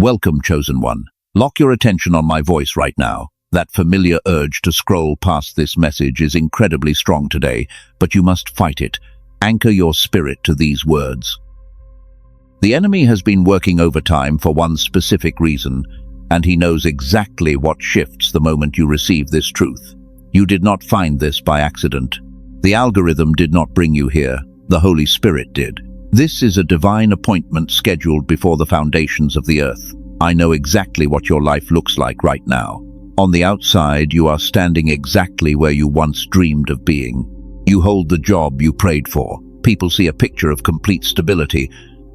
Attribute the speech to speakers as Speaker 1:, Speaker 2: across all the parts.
Speaker 1: Welcome, chosen one. Lock your attention on my voice right now. That familiar urge to scroll past this message is incredibly strong today, but you must fight it. Anchor your spirit to these words. The enemy has been working overtime for one specific reason, and he knows exactly what shifts the moment you receive this truth. You did not find this by accident. The algorithm did not bring you here. The Holy Spirit did. This is a divine appointment scheduled before the foundations of the earth. I know exactly what your life looks like right now. On the outside, you are standing exactly where you once dreamed of being. You hold the job you prayed for. People see a picture of complete stability.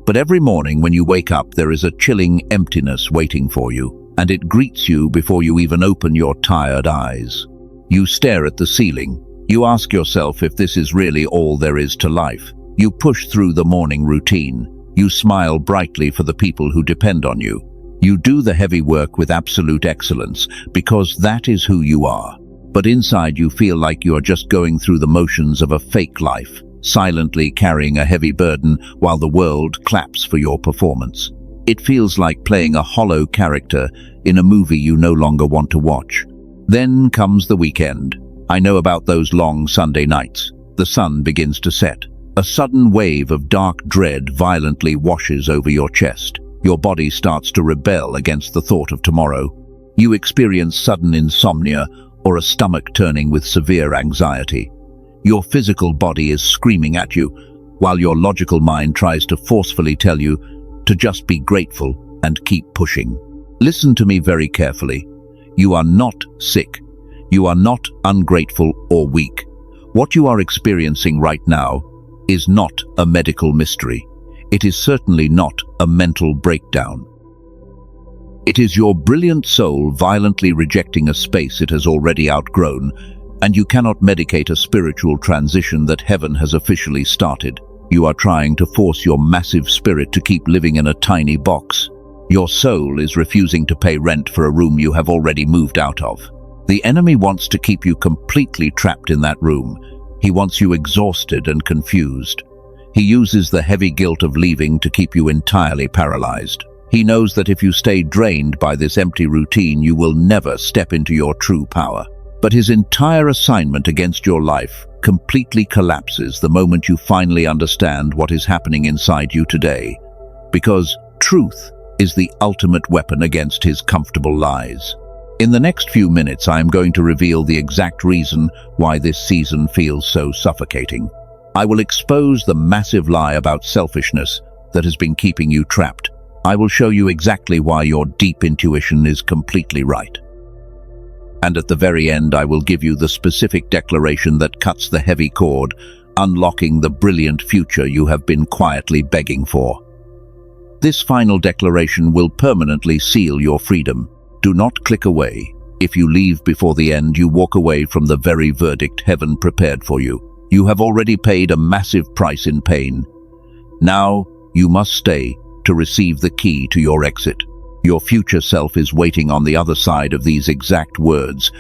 Speaker 1: But every morning when you wake up, there is a chilling emptiness waiting for you, and it greets you before you even open your tired eyes. You stare at the ceiling. You ask yourself if this is really all there is to life. You push through the morning routine. You smile brightly for the people who depend on you. You do the heavy work with absolute excellence, because that is who you are. But inside you feel like you are just going through the motions of a fake life, silently carrying a heavy burden while the world claps for your performance. It feels like playing a hollow character in a movie you no longer want to watch. Then comes the weekend. I know about those long Sunday nights. The sun begins to set. A sudden wave of dark dread violently washes over your chest. Your body starts to rebel against the thought of tomorrow. You experience sudden insomnia or a stomach turning with severe anxiety. Your physical body is screaming at you, while your logical mind tries to forcefully tell you to just be grateful and keep pushing. Listen to me very carefully. You are not sick. You are not ungrateful or weak. What you are experiencing right now is not a medical mystery. It is certainly not a mental breakdown. It is your brilliant soul violently rejecting a space it has already outgrown, and you cannot medicate a spiritual transition that heaven has officially started. You are trying to force your massive spirit to keep living in a tiny box. Your soul is refusing to pay rent for a room you have already moved out of. The enemy wants to keep you completely trapped in that room. He wants you exhausted and confused. He uses the heavy guilt of leaving to keep you entirely paralyzed. He knows that if you stay drained by this empty routine, you will never step into your true power. But his entire assignment against your life completely collapses the moment you finally understand what is happening inside you today. Because truth is the ultimate weapon against his comfortable lies. In the next few minutes, I am going to reveal the exact reason why this season feels so suffocating. I will expose the massive lie about selfishness that has been keeping you trapped. I will show you exactly why your deep intuition is completely right. And at the very end, I will give you the specific declaration that cuts the heavy cord, unlocking the brilliant future you have been quietly begging for. This final declaration will permanently seal your freedom. Do not click away. If you leave before the end, you walk away from the very verdict heaven prepared for you. You have already paid a massive price in pain. Now you must stay to receive the key to your exit. Your future self is waiting on the other side of these exact words,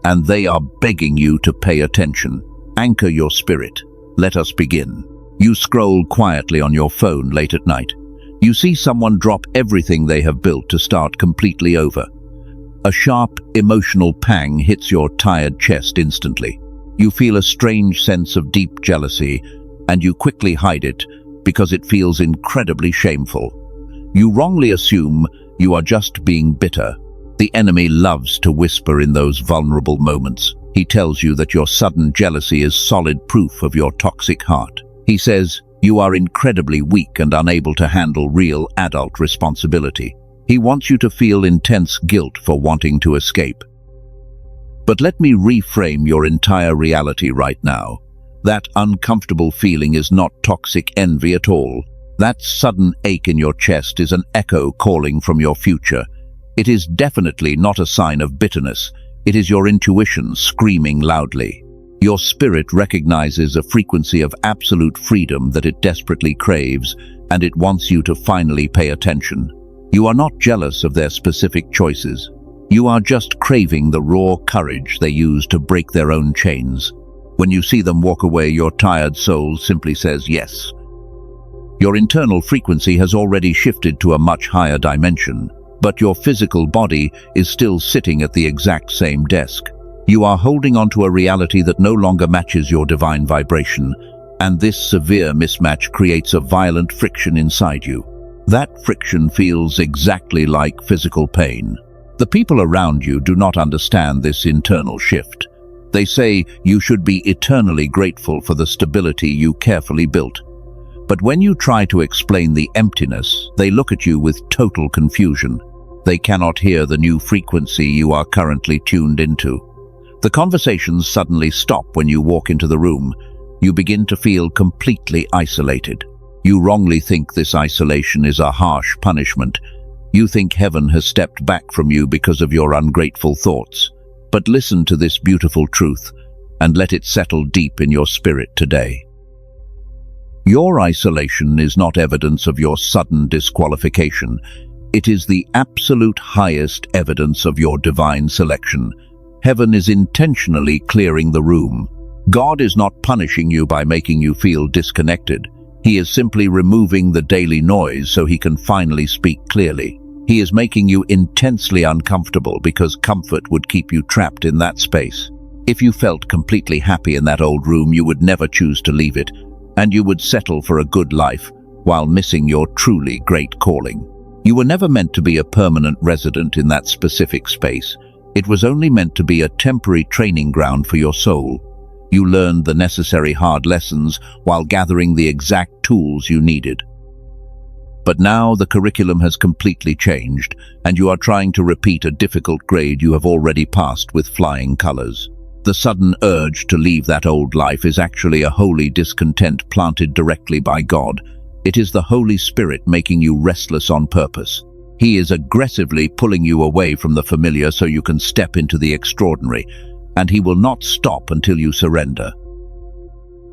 Speaker 1: and they are begging you to pay attention. Anchor your spirit. Let us begin. You scroll quietly on your phone late at night. You see someone drop everything they have built to start completely over. A sharp, emotional pang hits your tired chest instantly. You feel a strange sense of deep jealousy, and you quickly hide it because it feels incredibly shameful. You wrongly assume you are just being bitter. The enemy loves to whisper in those vulnerable moments. He tells you that your sudden jealousy is solid proof of your toxic heart. He says you are incredibly weak and unable to handle real adult responsibility. He wants you to feel intense guilt for wanting to escape. But let me reframe your entire reality right now. That uncomfortable feeling is not toxic envy at all. That sudden ache in your chest is an echo calling from your future. It is definitely not a sign of bitterness. It is your intuition screaming loudly. Your spirit recognizes a frequency of absolute freedom that it desperately craves, and it wants you to finally pay attention. You are not jealous of their specific choices. You are just craving the raw courage they use to break their own chains. When you see them walk away, your tired soul simply says yes. Your internal frequency has already shifted to a much higher dimension. but your physical body is still sitting at the exact same desk. You are holding onto a reality that no longer matches your divine vibration, and this severe mismatch creates a violent friction inside you. That friction feels exactly like physical pain. The people around you do not understand this internal shift. They say you should be eternally grateful for the stability you carefully built. But when you try to explain the emptiness, they look at you with total confusion. They cannot hear the new frequency you are currently tuned into. The conversations suddenly stop when you walk into the room. You begin to feel completely isolated. You wrongly think this isolation is a harsh punishment. You think heaven has stepped back from you because of your ungrateful thoughts. But listen to this beautiful truth and let it settle deep in your spirit today. Your isolation is not evidence of your sudden disqualification. It is the absolute highest evidence of your divine selection. Heaven is intentionally clearing the room. God is not punishing you by making you feel disconnected. He is simply removing the daily noise so he can finally speak clearly. He is making you intensely uncomfortable because comfort would keep you trapped in that space. If you felt completely happy in that old room, you would never choose to leave it, and you would settle for a good life while missing your truly great calling. You were never meant to be a permanent resident in that specific space. It was only meant to be a temporary training ground for your soul. You learned the necessary hard lessons while gathering the exact tools you needed. But now the curriculum has completely changed, and you are trying to repeat a difficult grade you have already passed with flying colors. The sudden urge to leave that old life is actually a holy discontent planted directly by God. It is the Holy Spirit making you restless on purpose. He is aggressively pulling you away from the familiar so you can step into the extraordinary, and he will not stop until you surrender.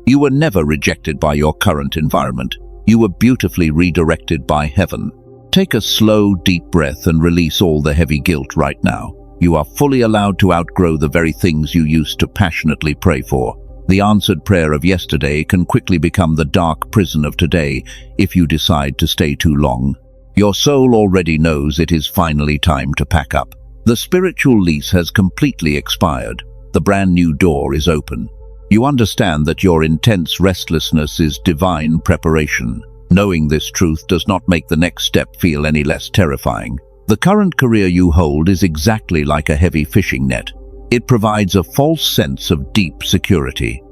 Speaker 1: You were never rejected by your current environment. You were beautifully redirected by heaven. Take a slow, deep breath and release all the heavy guilt right now. You are fully allowed to outgrow the very things you used to passionately pray for. The answered prayer of yesterday can quickly become the dark prison of today if you decide to stay too long. Your soul already knows it is finally time to pack up. The spiritual lease has completely expired. The brand new door is open. You understand that your intense restlessness is divine preparation. Knowing this truth does not make the next step feel any less terrifying. The current career you hold is exactly like a heavy fishing net. It provides a false sense of deep security.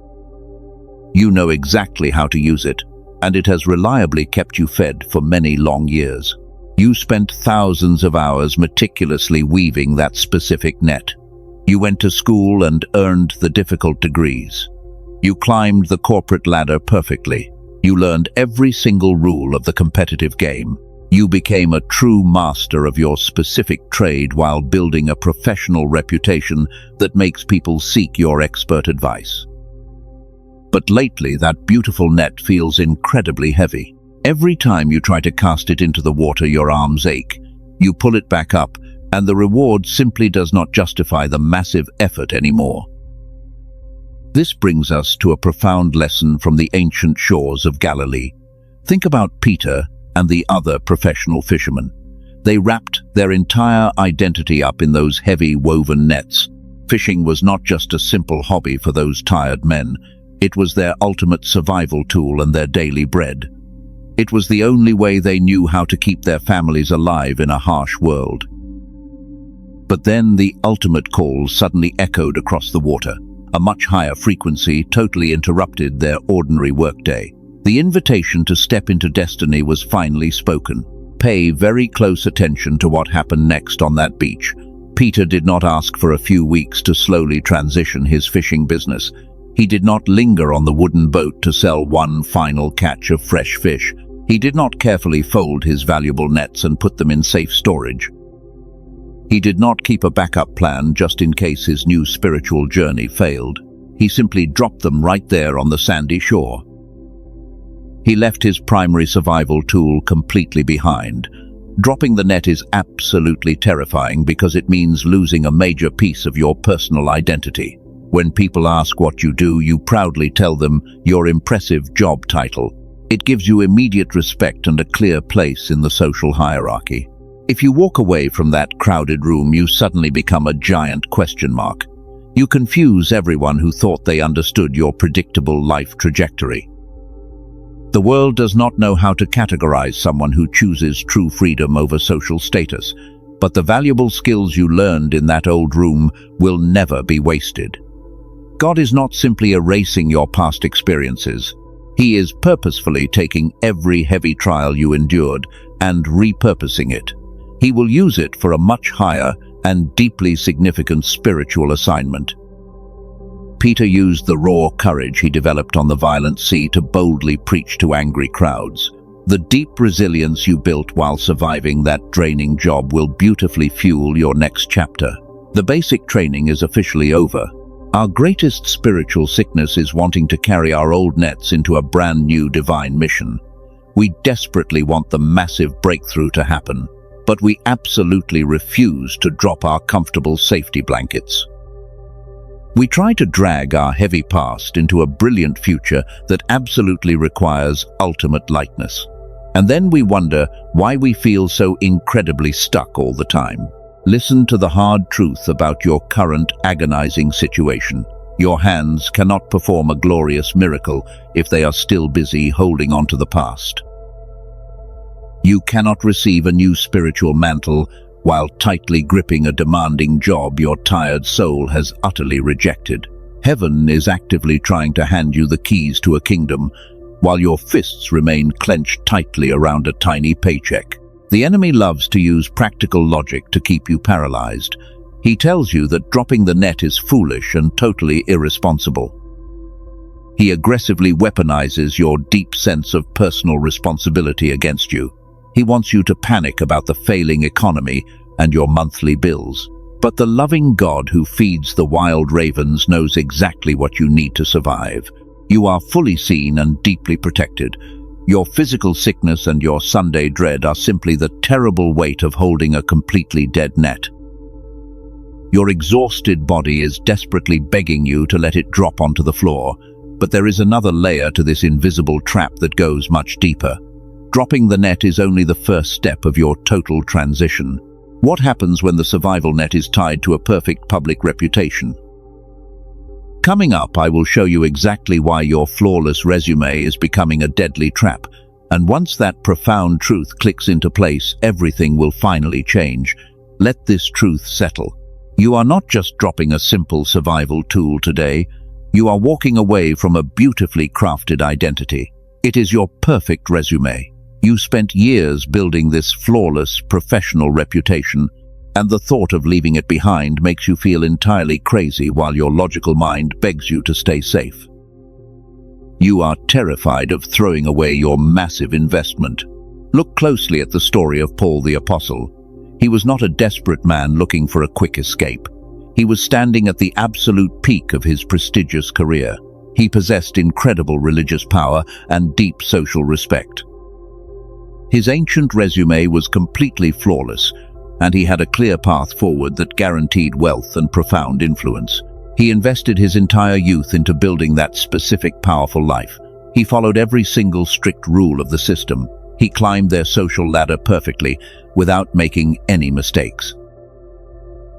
Speaker 1: You know exactly how to use it, and it has reliably kept you fed for many long years. You spent thousands of hours meticulously weaving that specific net. You went to school and earned the difficult degrees. You climbed the corporate ladder perfectly. You learned every single rule of the competitive game. You became a true master of your specific trade while building a professional reputation that makes people seek your expert advice. But lately, that beautiful net feels incredibly heavy. Every time you try to cast it into the water, your arms ache. You pull it back up, and the reward simply does not justify the massive effort anymore. This brings us to a profound lesson from the ancient shores of Galilee. Think about Peter and the other professional fishermen. They wrapped their entire identity up in those heavy woven nets. Fishing was not just a simple hobby for those tired men. It was their ultimate survival tool and their daily bread. It was the only way they knew how to keep their families alive in a harsh world. But then the ultimate call suddenly echoed across the water. A much higher frequency totally interrupted their ordinary workday. The invitation to step into destiny was finally spoken. Pay very close attention to what happened next on that beach. Peter did not ask for a few weeks to slowly transition his fishing business. He did not linger on the wooden boat to sell one final catch of fresh fish. He did not carefully fold his valuable nets and put them in safe storage. He did not keep a backup plan just in case his new spiritual journey failed. He simply dropped them right there on the sandy shore. He left his primary survival tool completely behind. Dropping the net is absolutely terrifying because it means losing a major piece of your personal identity. When people ask what you do, you proudly tell them your impressive job title. It gives you immediate respect and a clear place in the social hierarchy. If you walk away from that crowded room, you suddenly become a giant question mark. You confuse everyone who thought they understood your predictable life trajectory. The world does not know how to categorize someone who chooses true freedom over social status, but the valuable skills you learned in that old room will never be wasted. God is not simply erasing your past experiences. He is purposefully taking every heavy trial you endured and repurposing it. He will use it for a much higher and deeply significant spiritual assignment. Peter used the raw courage he developed on the violent sea to boldly preach to angry crowds. The deep resilience you built while surviving that draining job will beautifully fuel your next chapter. The basic training is officially over. Our greatest spiritual sickness is wanting to carry our old nets into a brand new divine mission. We desperately want the massive breakthrough to happen, but we absolutely refuse to drop our comfortable safety blankets. We try to drag our heavy past into a brilliant future that absolutely requires ultimate lightness. And then we wonder why we feel so incredibly stuck all the time. Listen to the hard truth about your current agonizing situation. Your hands cannot perform a glorious miracle if they are still busy holding on to the past. You cannot receive a new spiritual mantle while tightly gripping a demanding job your tired soul has utterly rejected. Heaven is actively trying to hand you the keys to a kingdom, while your fists remain clenched tightly around a tiny paycheck. The enemy loves to use practical logic to keep you paralyzed. He tells you that dropping the net is foolish and totally irresponsible. He aggressively weaponizes your deep sense of personal responsibility against you. He wants you to panic about the failing economy and your monthly bills. But the loving God who feeds the wild ravens knows exactly what you need to survive. You are fully seen and deeply protected. Your physical sickness and your Sunday dread are simply the terrible weight of holding a completely dead net. Your exhausted body is desperately begging you to let it drop onto the floor, but there is another layer to this invisible trap that goes much deeper. Dropping the net is only the first step of your total transition. What happens when the survival net is tied to a perfect public reputation? Coming up, I will show you exactly why your flawless resume is becoming a deadly trap. And once that profound truth clicks into place, everything will finally change. Let this truth settle. You are not just dropping a simple survival tool today. You are walking away from a beautifully crafted identity. It is your perfect resume. You spent years building this flawless professional reputation, and the thought of leaving it behind makes you feel entirely crazy while your logical mind begs you to stay safe. You are terrified of throwing away your massive investment. Look closely at the story of Paul the Apostle. He was not a desperate man looking for a quick escape. He was standing at the absolute peak of his prestigious career. He possessed incredible religious power and deep social respect. His ancient resume was completely flawless, and he had a clear path forward that guaranteed wealth and profound influence. He invested his entire youth into building that specific powerful life. He followed every single strict rule of the system. He climbed their social ladder perfectly, without making any mistakes.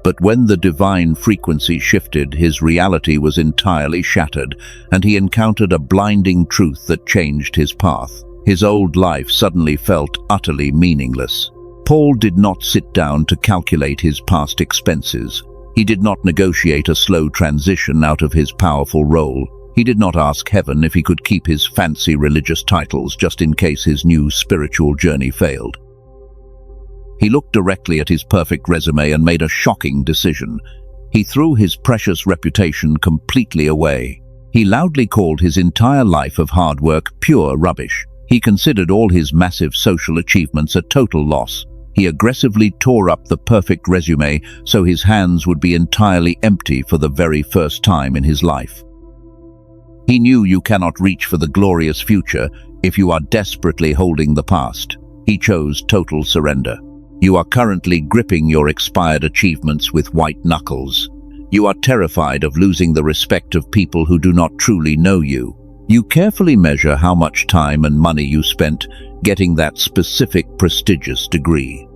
Speaker 1: But when the divine frequency shifted, his reality was entirely shattered, and he encountered a blinding truth that changed his path. His old life suddenly felt utterly meaningless. Paul did not sit down to calculate his past expenses. He did not negotiate a slow transition out of his powerful role. He did not ask heaven if he could keep his fancy religious titles just in case his new spiritual journey failed. He looked directly at his perfect resume and made a shocking decision. He threw his precious reputation completely away. He loudly called his entire life of hard work pure rubbish. He considered all his massive social achievements a total loss. He aggressively tore up the perfect resume so his hands would be entirely empty for the very first time in his life. He knew you cannot reach for the glorious future if you are desperately holding the past. He chose total surrender. You are currently gripping your expired achievements with white knuckles. You are terrified of losing the respect of people who do not truly know you. You carefully measure how much time and money you spent getting that specific prestigious degree.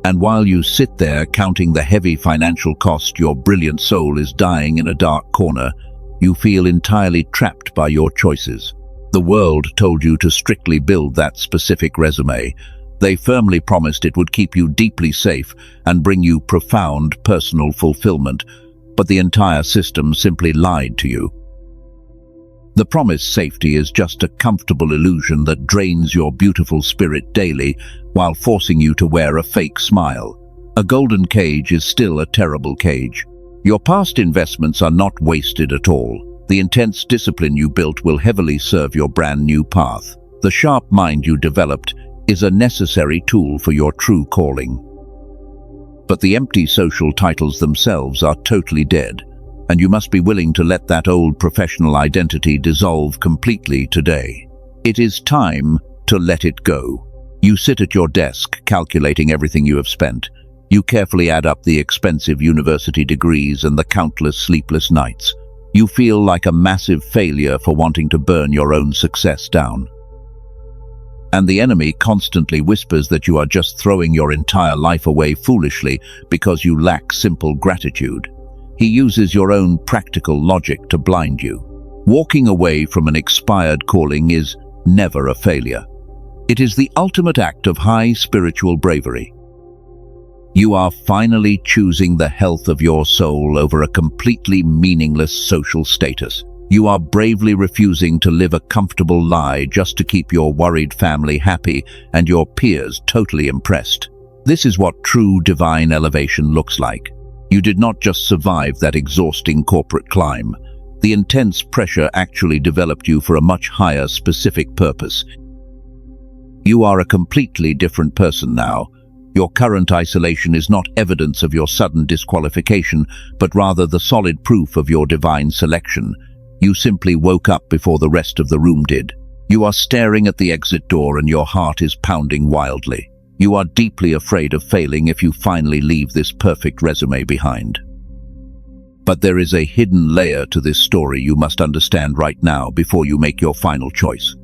Speaker 1: And while you sit there counting the heavy financial cost, your brilliant soul is dying in a dark corner. You feel entirely trapped by your choices. The world told you to strictly build that specific resume. They firmly promised it would keep you deeply safe and bring you profound personal fulfillment, but the entire system simply lied to you. The promised safety is just a comfortable illusion that drains your beautiful spirit daily while forcing you to wear a fake smile. A golden cage is still a terrible cage. Your past investments are not wasted at all. The intense discipline you built will heavily serve your brand new path. The sharp mind you developed is a necessary tool for your true calling. But the empty social titles themselves are totally dead, and you must be willing to let that old professional identity dissolve completely today. It is time to let it go. You sit at your desk, calculating everything you have spent. You carefully add up the expensive university degrees and the countless sleepless nights. You feel like a massive failure for wanting to burn your own success down. And the enemy constantly whispers that you are just throwing your entire life away foolishly because you lack simple gratitude. He uses your own practical logic to blind you. Walking away from an expired calling is never a failure. It is the ultimate act of high spiritual bravery. You are finally choosing the health of your soul over a completely meaningless social status. You are bravely refusing to live a comfortable lie just to keep your worried family happy and your peers totally impressed. This is what true divine elevation looks like. You did not just survive that exhausting corporate climb. The intense pressure actually developed you for a much higher specific purpose. You are a completely different person now. Your current isolation is not evidence of your sudden disqualification, but rather the solid proof of your divine selection. You simply woke up before the rest of the room did. You are staring at the exit door and your heart is pounding wildly. You are deeply afraid of failing if you finally leave this perfect resume behind. But there is a hidden layer to this story you must understand right now before you make your final choice.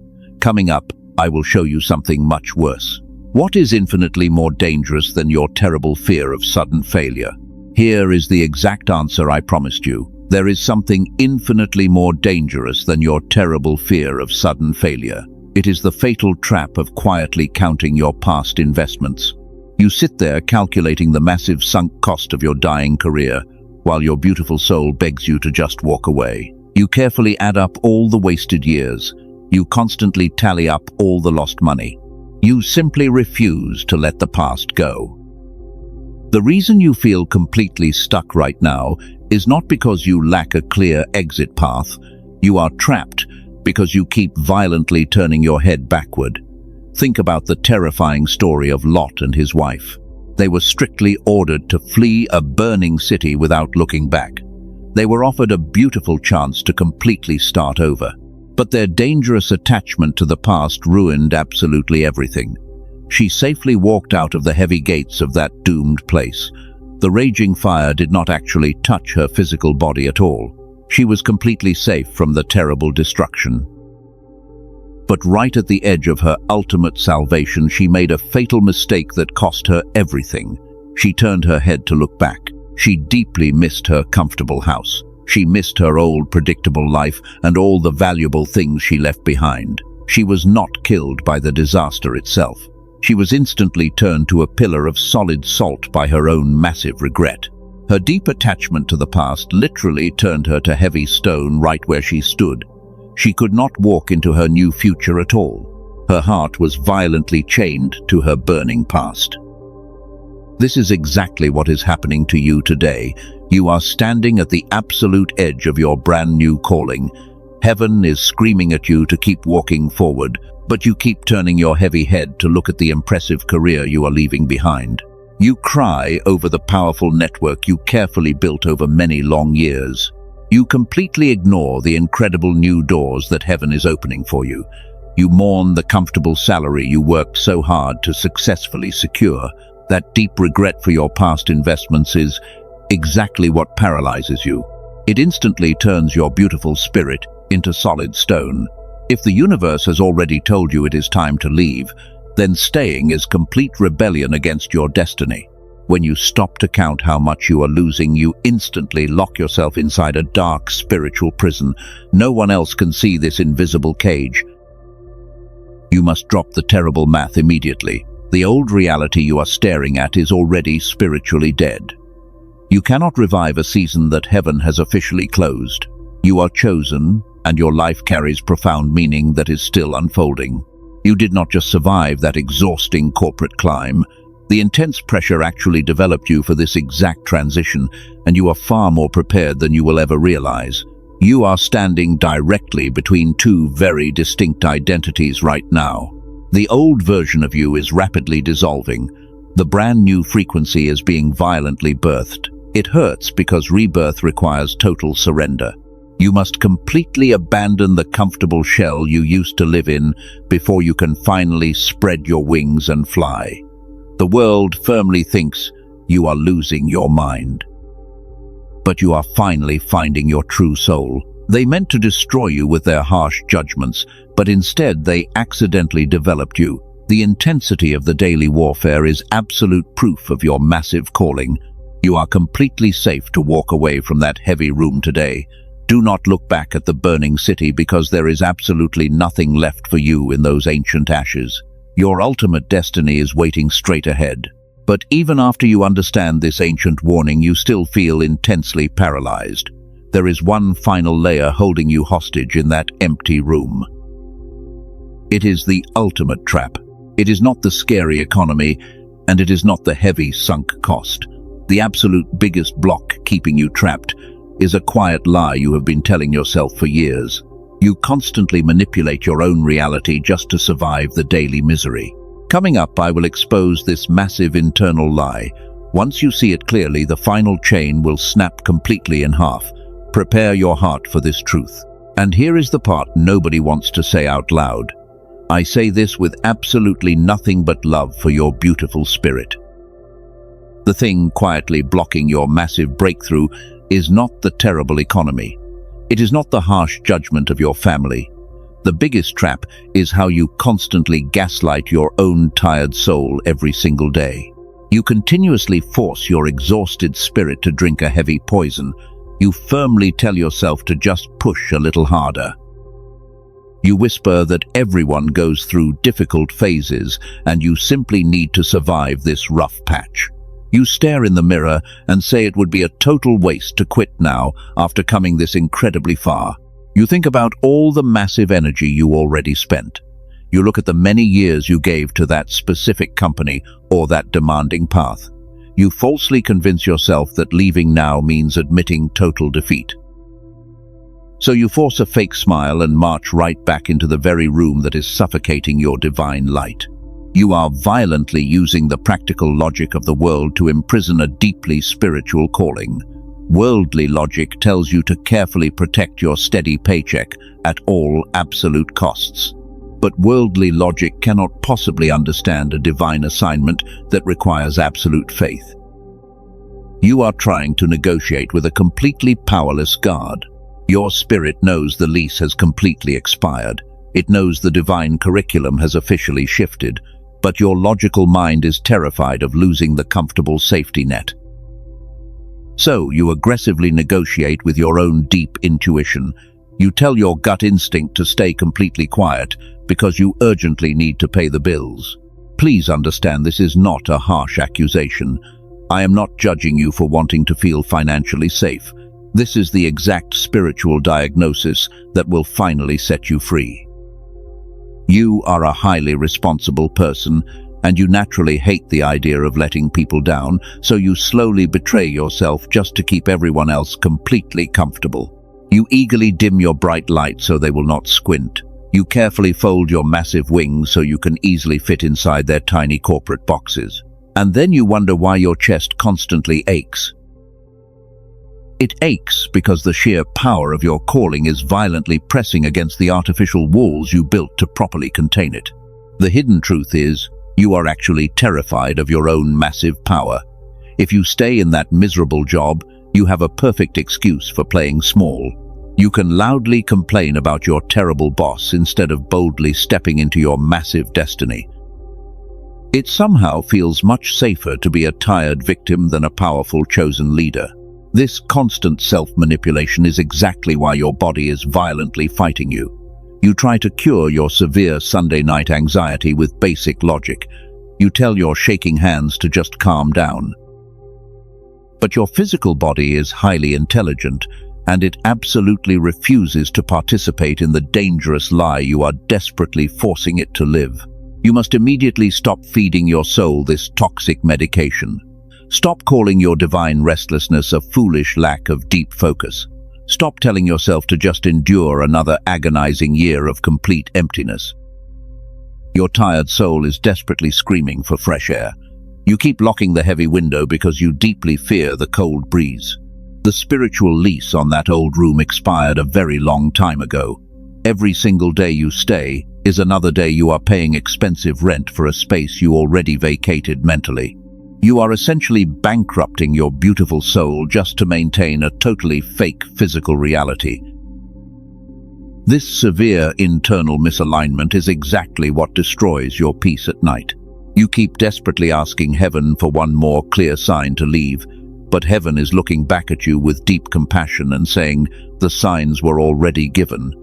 Speaker 1: Coming up, I will show you something much worse. What is infinitely more dangerous than your terrible fear of sudden failure? Here is the exact answer I promised you. There is something infinitely more dangerous than your terrible fear of sudden failure. It is the fatal trap of quietly counting your past investments. You sit there calculating the massive sunk cost of your dying career, while your beautiful soul begs you to just walk away. You carefully add up all the wasted years. You constantly tally up all the lost money. You simply refuse to let the past go. The reason you feel completely stuck right now is not because you lack a clear exit path. You are trapped because you keep violently turning your head backward. Think about the terrifying story of Lot and his wife. They were strictly ordered to flee a burning city without looking back. They were offered a beautiful chance to completely start over. But their dangerous attachment to the past ruined absolutely everything. She safely walked out of the heavy gates of that doomed place. The raging fire did not actually touch her physical body at all. She was completely safe from the terrible destruction. But right at the edge of her ultimate salvation, she made a fatal mistake that cost her everything. She turned her head to look back. She deeply missed her comfortable house. She missed her old, predictable life and all the valuable things she left behind. She was not killed by the disaster itself. She was instantly turned to a pillar of solid salt by her own massive regret. Her deep attachment to the past literally turned her to heavy stone right where she stood. She could not walk into her new future at all. Her heart was violently chained to her burning past. This is exactly what is happening to you today. You are standing at the absolute edge of your brand new calling. Heaven is screaming at you to keep walking forward, but you keep turning your heavy head to look at the impressive career you are leaving behind. You cry over the powerful network you carefully built over many long years. You completely ignore the incredible new doors that heaven is opening for you. You mourn the comfortable salary you worked so hard to successfully secure. That deep regret for your past investments is exactly what paralyzes you. It instantly turns your beautiful spirit into solid stone. If the universe has already told you it is time to leave, then staying is complete rebellion against your destiny. When you stop to count how much you are losing, you instantly lock yourself inside a dark spiritual prison. No one else can see this invisible cage. You must drop the terrible math immediately. The old reality you are staring at is already spiritually dead. You cannot revive a season that heaven has officially closed. You are chosen, and your life carries profound meaning that is still unfolding. You did not just survive that exhausting corporate climb. The intense pressure actually developed you for this exact transition, and you are far more prepared than you will ever realize. You are standing directly between two very distinct identities right now. The old version of you is rapidly dissolving. The brand new frequency is being violently birthed. It hurts because rebirth requires total surrender. You must completely abandon the comfortable shell you used to live in before you can finally spread your wings and fly. The world firmly thinks you are losing your mind. But you are finally finding your true soul. They meant to destroy you with their harsh judgments, but instead they accidentally developed you. The intensity of the daily warfare is absolute proof of your massive calling. You are completely safe to walk away from that heavy room today. Do not look back at the burning city, because there is absolutely nothing left for you in those ancient ashes. Your ultimate destiny is waiting straight ahead. But even after you understand this ancient warning, you still feel intensely paralyzed. There is one final layer holding you hostage in that empty room. It is the ultimate trap. It is not the scary economy, and it is not the heavy sunk cost. The absolute biggest block keeping you trapped is a quiet lie you have been telling yourself for years. You constantly manipulate your own reality just to survive the daily misery. Coming up, I will expose this massive internal lie. Once you see it clearly, the final chain will snap completely in half. Prepare your heart for this truth. And here is the part nobody wants to say out loud. I say this with absolutely nothing but love for your beautiful spirit. The thing quietly blocking your massive breakthrough is not the terrible economy. It is not the harsh judgment of your family. The biggest trap is how you constantly gaslight your own tired soul every single day. You continuously force your exhausted spirit to drink a heavy poison. You firmly tell yourself to just push a little harder. You whisper that everyone goes through difficult phases and you simply need to survive this rough patch. You stare in the mirror and say it would be a total waste to quit now after coming this incredibly far. You think about all the massive energy you already spent. You look at the many years you gave to that specific company or that demanding path. You falsely convince yourself that leaving now means admitting total defeat. So you force a fake smile and march right back into the very room that is suffocating your divine light. You are violently using the practical logic of the world to imprison a deeply spiritual calling. Worldly logic tells you to carefully protect your steady paycheck at all absolute costs. But worldly logic cannot possibly understand a divine assignment that requires absolute faith. You are trying to negotiate with a completely powerless God. Your spirit knows the lease has completely expired. It knows the divine curriculum has officially shifted. But your logical mind is terrified of losing the comfortable safety net. So you aggressively negotiate with your own deep intuition. You tell your gut instinct to stay completely quiet because you urgently need to pay the bills. Please understand, this is not a harsh accusation. I am not judging you for wanting to feel financially safe. This is the exact spiritual diagnosis that will finally set you free. You are a highly responsible person, and you naturally hate the idea of letting people down, so you slowly betray yourself just to keep everyone else completely comfortable. You eagerly dim your bright light so they will not squint. You carefully fold your massive wings so you can easily fit inside their tiny corporate boxes. And then you wonder why your chest constantly aches. It aches because the sheer power of your calling is violently pressing against the artificial walls you built to properly contain it. The hidden truth is, you are actually terrified of your own massive power. If you stay in that miserable job, you have a perfect excuse for playing small. You can loudly complain about your terrible boss instead of boldly stepping into your massive destiny. It somehow feels much safer to be a tired victim than a powerful chosen leader. This constant self-manipulation is exactly why your body is violently fighting you. You try to cure your severe Sunday night anxiety with basic logic. You tell your shaking hands to just calm down. But your physical body is highly intelligent, and it absolutely refuses to participate in the dangerous lie you are desperately forcing it to live. You must immediately stop feeding your soul this toxic medication. Stop calling your divine restlessness a foolish lack of deep focus. Stop telling yourself to just endure another agonizing year of complete emptiness. Your tired soul is desperately screaming for fresh air. You keep locking the heavy window because you deeply fear the cold breeze. The spiritual lease on that old room expired a very long time ago. Every single day you stay is another day you are paying expensive rent for a space you already vacated mentally. You are essentially bankrupting your beautiful soul just to maintain a totally fake physical reality. This severe internal misalignment is exactly what destroys your peace at night. You keep desperately asking heaven for one more clear sign to leave, but heaven is looking back at you with deep compassion and saying, the signs were already given.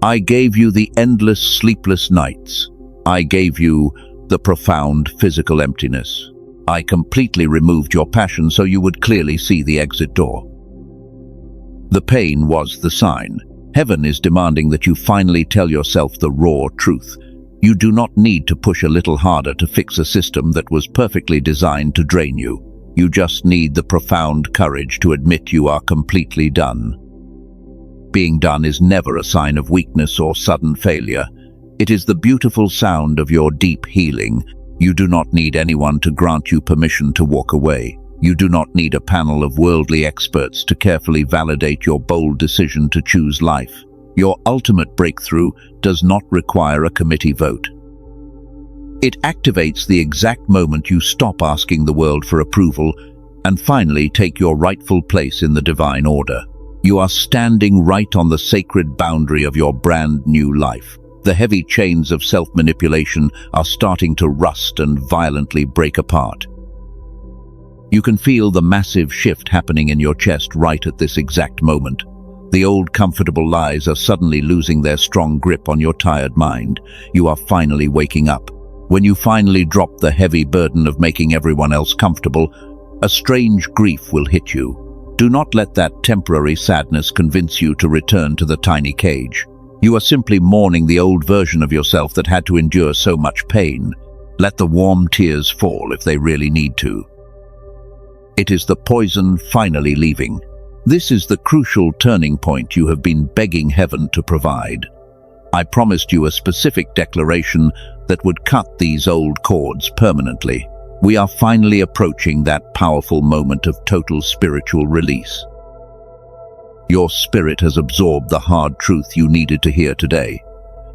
Speaker 1: I gave you the endless sleepless nights. I gave you the profound physical emptiness. I completely removed your passion so you would clearly see the exit door. The pain was the sign. Heaven is demanding that you finally tell yourself the raw truth. You do not need to push a little harder to fix a system that was perfectly designed to drain you. You just need the profound courage to admit you are completely done. Being done is never a sign of weakness or sudden failure. It is the beautiful sound of your deep healing. You do not need anyone to grant you permission to walk away. You do not need a panel of worldly experts to carefully validate your bold decision to choose life. Your ultimate breakthrough does not require a committee vote. It activates the exact moment you stop asking the world for approval and finally take your rightful place in the divine order. You are standing right on the sacred boundary of your brand new life. The heavy chains of self-manipulation are starting to rust and violently break apart. You can feel the massive shift happening in your chest right at this exact moment. The old comfortable lies are suddenly losing their strong grip on your tired mind. You are finally waking up. When you finally drop the heavy burden of making everyone else comfortable, a strange grief will hit you. Do not let that temporary sadness convince you to return to the tiny cage. You are simply mourning the old version of yourself that had to endure so much pain. Let the warm tears fall if they really need to. It is the poison finally leaving. This is the crucial turning point you have been begging heaven to provide. I promised you a specific declaration that would cut these old cords permanently. We are finally approaching that powerful moment of total spiritual release. Your spirit has absorbed the hard truth you needed to hear today.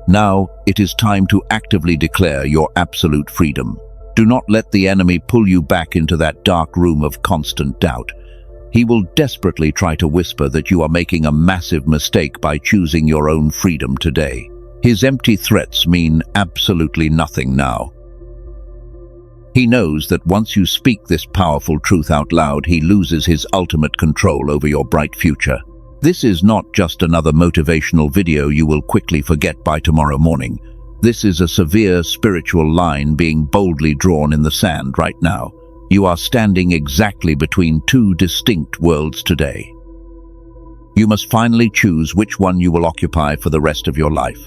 Speaker 1: Now, it is time to actively declare your absolute freedom. Do not let the enemy pull you back into that dark room of constant doubt. He will desperately try to whisper that you are making a massive mistake by choosing your own freedom today. His empty threats mean absolutely nothing now. He knows that once you speak this powerful truth out loud, he loses his ultimate control over your bright future. This is not just another motivational video you will quickly forget by tomorrow morning. This is a severe spiritual line being boldly drawn in the sand right now. You are standing exactly between two distinct worlds today. You must finally choose which one you will occupy for the rest of your life.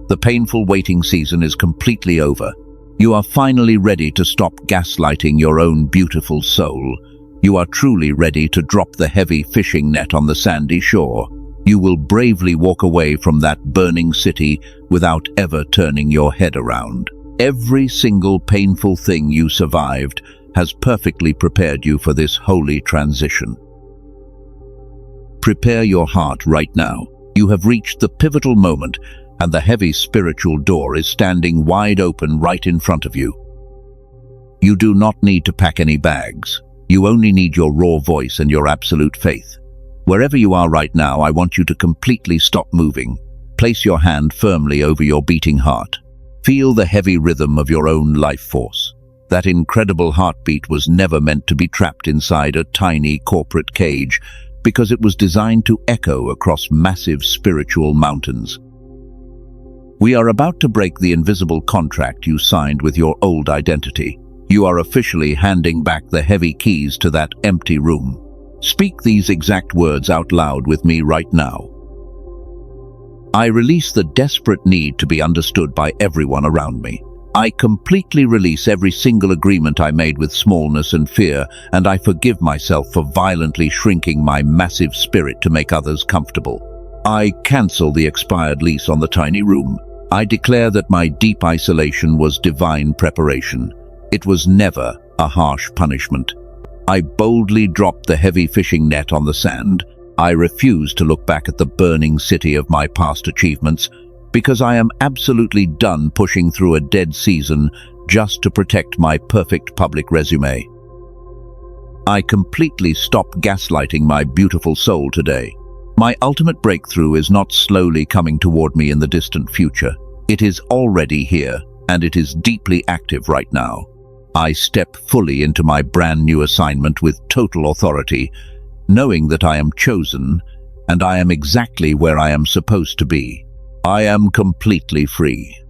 Speaker 1: The painful waiting season is completely over. You are finally ready to stop gaslighting your own beautiful soul. You are truly ready to drop the heavy fishing net on the sandy shore. You will bravely walk away from that burning city without ever turning your head around. Every single painful thing you survived has perfectly prepared you for this holy transition. Prepare your heart right now. You have reached the pivotal moment, and the heavy spiritual door is standing wide open right in front of you. You do not need to pack any bags. You only need your raw voice and your absolute faith. Wherever you are right now, I want you to completely stop moving. Place your hand firmly over your beating heart. Feel the heavy rhythm of your own life force. That incredible heartbeat was never meant to be trapped inside a tiny corporate cage, because it was designed to echo across massive spiritual mountains. We are about to break the invisible contract you signed with your old identity. You are officially handing back the heavy keys to that empty room. Speak these exact words out loud with me right now. I release the desperate need to be understood by everyone around me. I completely release every single agreement I made with smallness and fear, and I forgive myself for violently shrinking my massive spirit to make others comfortable. I cancel the expired lease on the tiny room. I declare that my deep isolation was divine preparation. It was never a harsh punishment. I boldly drop the heavy fishing net on the sand. I refuse to look back at the burning city of my past achievements, because I am absolutely done pushing through a dead season just to protect my perfect public resume. I completely stop gaslighting my beautiful soul today. My ultimate breakthrough is not slowly coming toward me in the distant future. It is already here, and it is deeply active right now. I step fully into my brand new assignment with total authority, knowing that I am chosen, and I am exactly where I am supposed to be. I am completely free.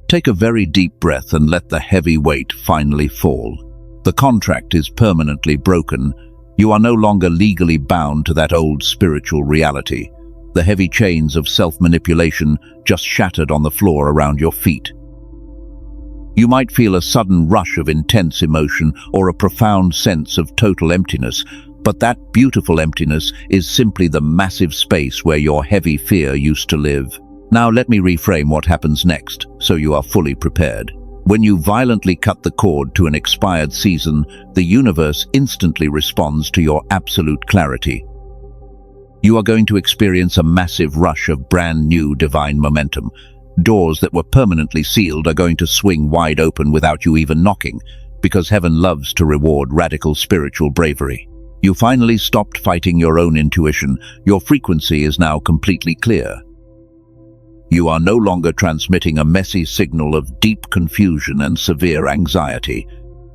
Speaker 1: Take a very deep breath and let the heavy weight finally fall. The contract is permanently broken. You are no longer legally bound to that old spiritual reality. The heavy chains of self-manipulation just shattered on the floor around your feet. You might feel a sudden rush of intense emotion or a profound sense of total emptiness, but that beautiful emptiness is simply the massive space where your heavy fear used to live. Now let me reframe what happens next, so you are fully prepared. When you violently cut the cord to an expired season, the universe instantly responds to your absolute clarity. You are going to experience a massive rush of brand new divine momentum. Doors that were permanently sealed are going to swing wide open without you even knocking, because heaven loves to reward radical spiritual bravery. You finally stopped fighting your own intuition. Your frequency is now completely clear. You are no longer transmitting a messy signal of deep confusion and severe anxiety.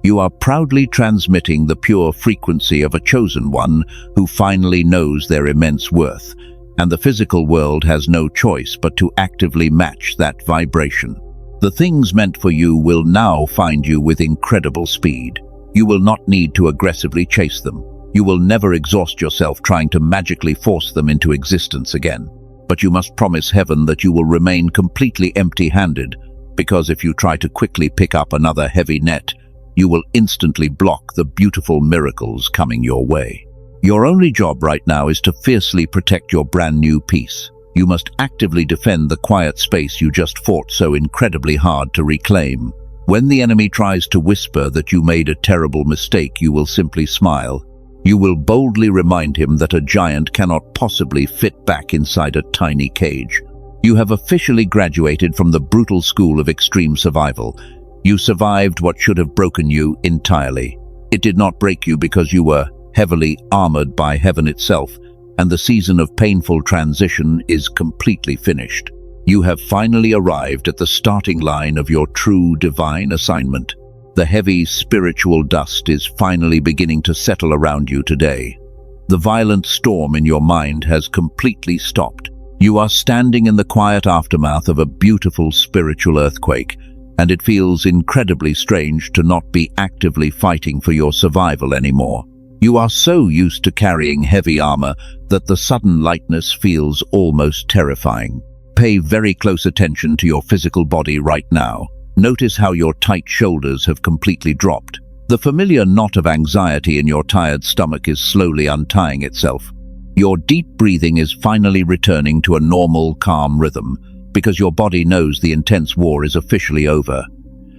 Speaker 1: You are proudly transmitting the pure frequency of a chosen one who finally knows their immense worth, and the physical world has no choice but to actively match that vibration. The things meant for you will now find you with incredible speed. You will not need to aggressively chase them. You will never exhaust yourself trying to magically force them into existence again. But you must promise heaven that you will remain completely empty-handed, because if you try to quickly pick up another heavy net, you will instantly block the beautiful miracles coming your way. Your only job right now is to fiercely protect your brand new peace. You must actively defend the quiet space you just fought so incredibly hard to reclaim. When the enemy tries to whisper that you made a terrible mistake, you will simply smile. You will boldly remind him that a giant cannot possibly fit back inside a tiny cage. You have officially graduated from the brutal school of extreme survival. You survived what should have broken you entirely. It did not break you because you were heavily armored by heaven itself, and the season of painful transition is completely finished. You have finally arrived at the starting line of your true divine assignment. The heavy spiritual dust is finally beginning to settle around you today. The violent storm in your mind has completely stopped. You are standing in the quiet aftermath of a beautiful spiritual earthquake, and it feels incredibly strange to not be actively fighting for your survival anymore. You are so used to carrying heavy armor that the sudden lightness feels almost terrifying. Pay very close attention to your physical body right now. Notice how your tight shoulders have completely dropped. The familiar knot of anxiety in your tired stomach is slowly untying itself. Your deep breathing is finally returning to a normal, calm rhythm, because your body knows the intense war is officially over.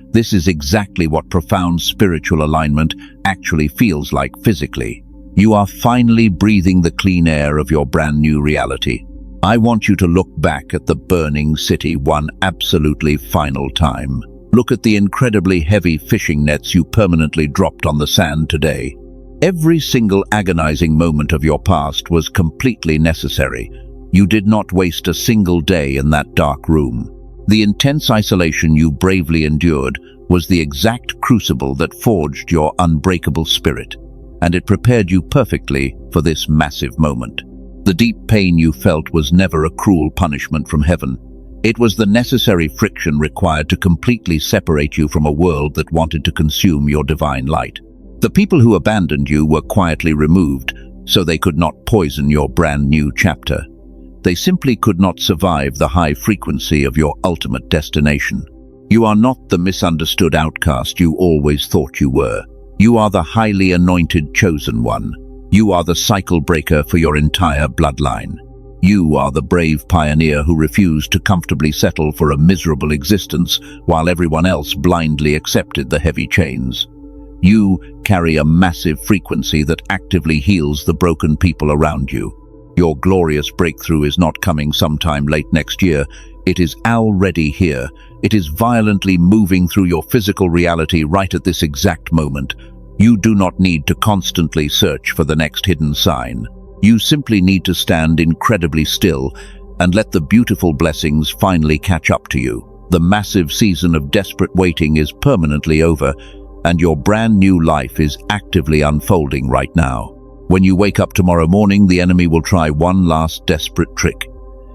Speaker 1: This is exactly what profound spiritual alignment actually feels like physically. You are finally breathing the clean air of your brand new reality. I want you to look back at the burning city one absolutely final time. Look at the incredibly heavy fishing nets you permanently dropped on the sand today. Every single agonizing moment of your past was completely necessary. You did not waste a single day in that dark room. The intense isolation you bravely endured was the exact crucible that forged your unbreakable spirit, and it prepared you perfectly for this massive moment. The deep pain you felt was never a cruel punishment from heaven. It was the necessary friction required to completely separate you from a world that wanted to consume your divine light. The people who abandoned you were quietly removed, so they could not poison your brand new chapter. They simply could not survive the high frequency of your ultimate destination. You are not the misunderstood outcast you always thought you were. You are the highly anointed chosen one. You are the cycle breaker for your entire bloodline. You are the brave pioneer who refused to comfortably settle for a miserable existence while everyone else blindly accepted the heavy chains. You carry a massive frequency that actively heals the broken people around you. Your glorious breakthrough is not coming sometime late next year. It is already here. It is violently moving through your physical reality right at this exact moment. You do not need to constantly search for the next hidden sign. You simply need to stand incredibly still and let the beautiful blessings finally catch up to you. The massive season of desperate waiting is permanently over, and your brand new life is actively unfolding right now. When you wake up tomorrow morning, the enemy will try one last desperate trick.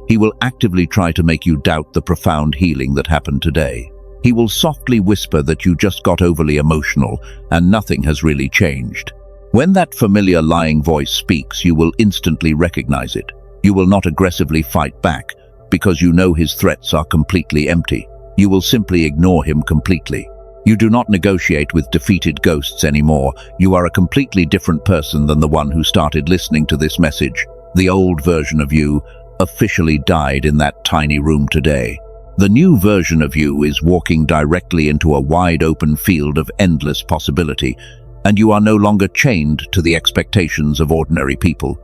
Speaker 1: He will actively try to make you doubt the profound healing that happened today. He will softly whisper that you just got overly emotional and nothing has really changed. When that familiar lying voice speaks, you will instantly recognize it. You will not aggressively fight back because you know his threats are completely empty. You will simply ignore him completely. You do not negotiate with defeated ghosts anymore. You are a completely different person than the one who started listening to this message. The old version of you officially died in that tiny room today. The new version of you is walking directly into a wide-open field of endless possibility, and you are no longer chained to the expectations of ordinary people.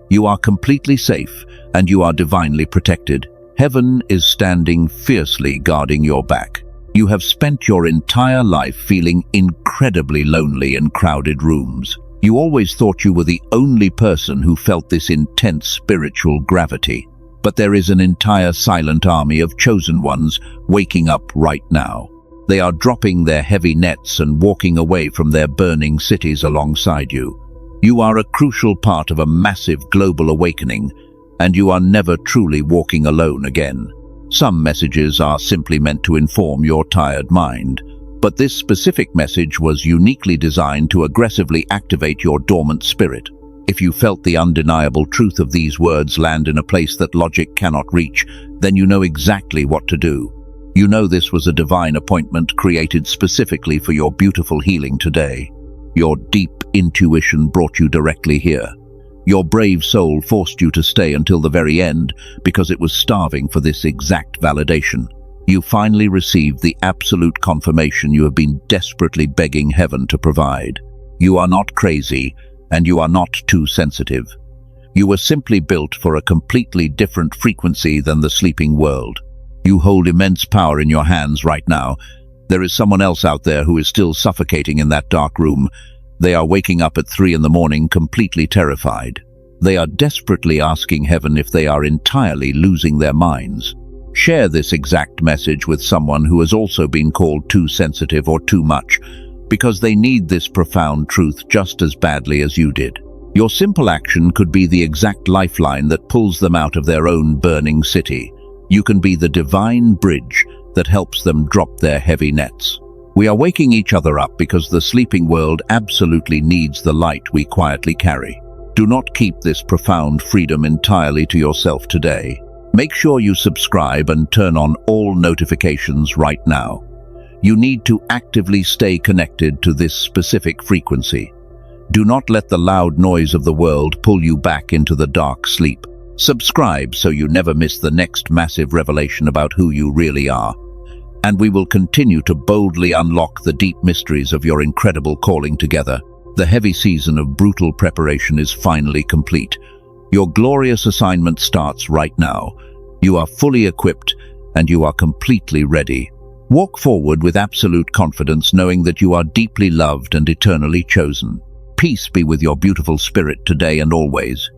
Speaker 1: You are completely safe, and you are divinely protected. Heaven is standing fiercely guarding your back. You have spent your entire life feeling incredibly lonely in crowded rooms. You always thought you were the only person who felt this intense spiritual gravity. But there is an entire silent army of chosen ones waking up right now. They are dropping their heavy nets and walking away from their burning cities alongside you. You are a crucial part of a massive global awakening, and you are never truly walking alone again. Some messages are simply meant to inform your tired mind, but this specific message was uniquely designed to aggressively activate your dormant spirit. If you felt the undeniable truth of these words land in a place that logic cannot reach, then you know exactly what to do. You know this was a divine appointment created specifically for your beautiful healing today. Your deep intuition brought you directly here. Your brave soul forced you to stay until the very end because it was starving for this exact validation. You finally received the absolute confirmation you have been desperately begging heaven to provide. You are not crazy, and you are not too sensitive. You were simply built for a completely different frequency than the sleeping world. You hold immense power in your hands right now. There is someone else out there who is still suffocating in that dark room. They are waking up at 3 in the morning completely terrified. They are desperately asking heaven if they are entirely losing their minds. Share this exact message with someone who has also been called too sensitive or too much, because they need this profound truth just as badly as you did. Your simple action could be the exact lifeline that pulls them out of their own burning city. You can be the divine bridge that helps them drop their heavy nets. We are waking each other up because the sleeping world absolutely needs the light we quietly carry. Do not keep this profound freedom entirely to yourself today. Make sure you subscribe and turn on all notifications right now. You need to actively stay connected to this specific frequency. Do not let the loud noise of the world pull you back into the dark sleep. Subscribe so you never miss the next massive revelation about who you really are. And we will continue to boldly unlock the deep mysteries of your incredible calling together. The heavy season of brutal preparation is finally complete. Your glorious assignment starts right now. You are fully equipped and you are completely ready. Walk forward with absolute confidence, knowing that you are deeply loved and eternally chosen. Peace be with your beautiful spirit today and always.